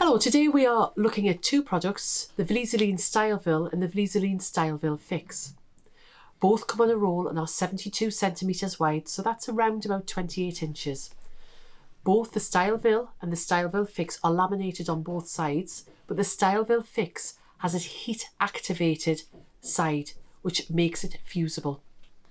Hello, today we are looking at two products, the resisitant Style-Vil and the resisitant Style-Vil Fix. Both come on a roll and are 72 centimetres wide, so that's around about 28 inches. Both the Style-Vil and the Style-Vil Fix are laminated on both sides, but the Style-Vil Fix has a heat activated side which makes it fusible.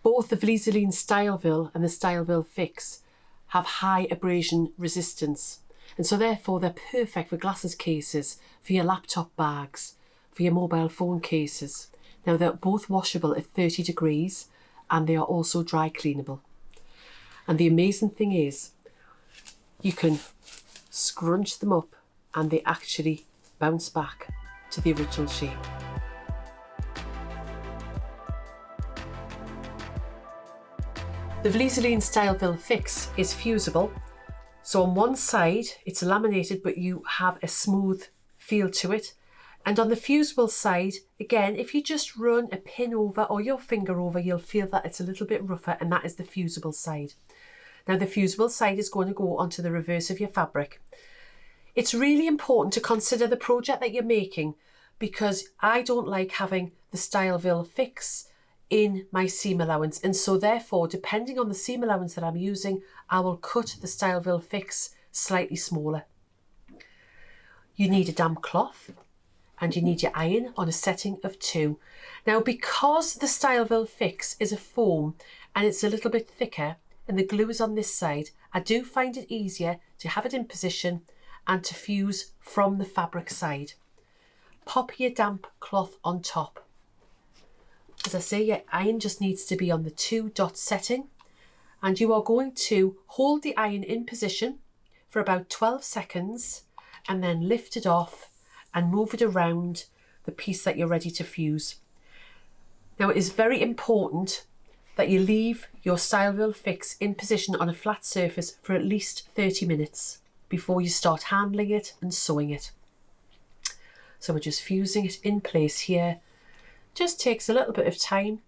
Both the resisitant Style-Vil and the Style-Vil Fix have high abrasion resistance, and so therefore they're perfect for glasses cases, for your laptop bags, for your mobile phone cases. Now they're both washable at 30 degrees and they are also dry cleanable. And the amazing thing is you can scrunch them up and they actually bounce back to the original shape. The resisitant Style-Vil Fix is fusible. So on one side it's laminated but you have a smooth feel to it. And on the fusible side, again, if you just run a pin over or your finger over, you'll feel that it's a little bit rougher, and that is the fusible side. Now the fusible side is going to go onto the reverse of your fabric. It's really important to consider the project that you're making, because I don't like having the Style-Vil Fix in my seam allowance, and so therefore depending on the seam allowance that I'm using, I will cut the Style-Vil Fix slightly smaller. You need a damp cloth and you need your iron on a setting of 2. Now because the Style-Vil Fix is a foam and it's a little bit thicker and the glue is on this side, I do find it easier to have it in position and to fuse from the fabric side. Pop your damp cloth on top. As I say, your iron just needs to be on the 2 dot setting, and you are going to hold the iron in position for about 12 seconds and then lift it off and move it around the piece that you're ready to fuse. Now it is very important that you leave your Style-Vil Fix in position on a flat surface for at least 30 minutes before you start handling it and sewing it. So we're just fusing it in place here. Just takes a little bit of time,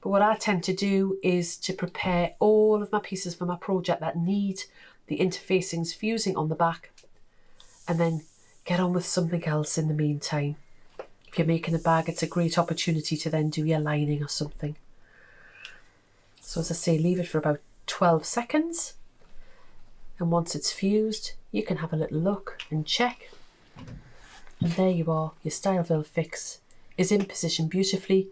but what I tend to do is to prepare all of my pieces for my project that need the interfacings fusing on the back, and then get on with something else in the meantime. If you're making a bag, it's a great opportunity to then do your lining or something. So as I say, leave it for about 12 seconds, and once it's fused you can have a little look and check, and there you are, your Style-Vil Fix is in position beautifully.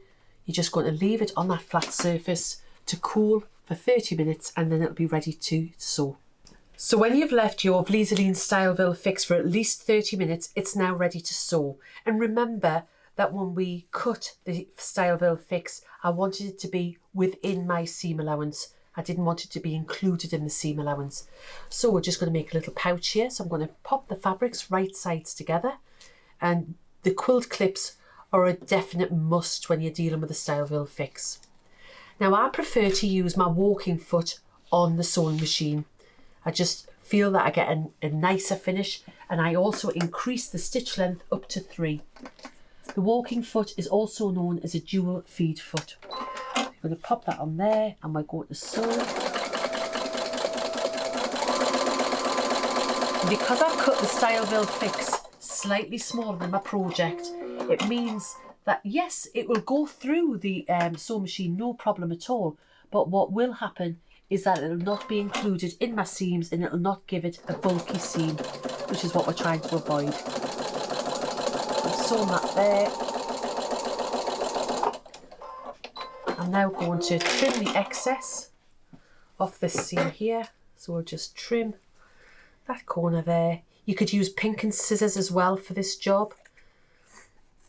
You're just going to leave it on that flat surface to cool for 30 minutes and then it'll be ready to sew. So when you've left your resisitant Style-Vil Fix for at least 30 minutes, it's now ready to sew. And remember that when we cut the Style-Vil Fix, I wanted it to be within my seam allowance. I didn't want it to be included in the seam allowance. So we're just going to make a little pouch here. So I'm going to pop the fabrics right sides together, and the quilt clips are a definite must when you're dealing with the Style-Vil Fix. Now I prefer to use my walking foot on the sewing machine. I just feel that I get a nicer finish, and I also increase the stitch length up to 3. The walking foot is also known as a dual feed foot. I'm going to pop that on there and we're going to sew. And because I've cut the Style-Vil Fix slightly smaller than my project, it means that yes, it will go through the sewing machine no problem at all, but what will happen is that it will not be included in my seams and it will not give it a bulky seam, which is what we're trying to avoid. I've sewn that there. I'm now going to trim the excess off this seam here, so we'll just trim that corner there. You could use pinking scissors as well for this job.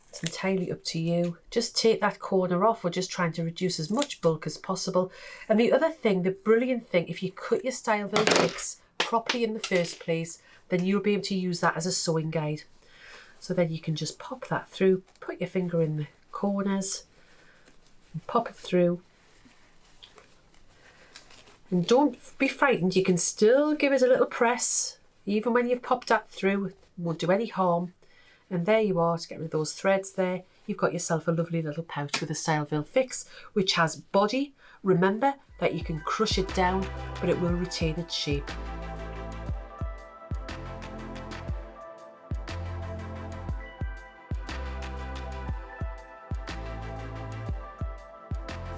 It's entirely up to you. Just take that corner off. We're just trying to reduce as much bulk as possible. And the other thing, the brilliant thing, if you cut your Style-Vil Fix properly in the first place, then you'll be able to use that as a sewing guide. So then you can just pop that through, put your finger in the corners and pop it through. And don't be frightened, you can still give it a little press. Even when you've popped that through, it won't do any harm. And there you are, to get rid of those threads there. You've got yourself a lovely little pouch with a Style-Vil Fix, which has body. Remember that you can crush it down, but it will retain its shape.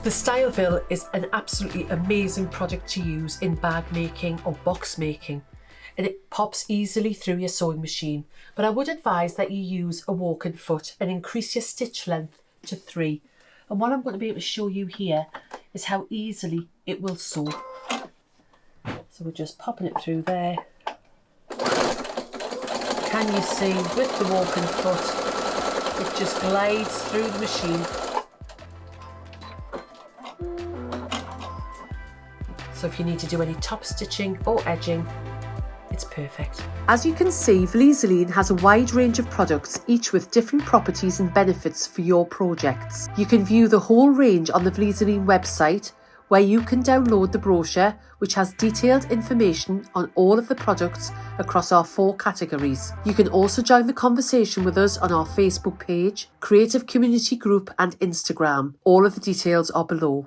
The Style-Vil is an absolutely amazing product to use in bag making or box making, and it pops easily through your sewing machine, but I would advise that you use a walking foot and increase your stitch length to 3. And what I'm going to be able to show you here is how easily it will sew. So we're just popping it through there. Can you see with the walking foot, it just glides through the machine. So if you need to do any top stitching or edging, it's perfect. As you can see, Vliseline has a wide range of products, each with different properties and benefits for your projects. You can view the whole range on the Vliseline website, where you can download the brochure, which has detailed information on all of the products across our 4 categories. You can also join the conversation with us on our Facebook page, Creative Community Group and Instagram. All of the details are below.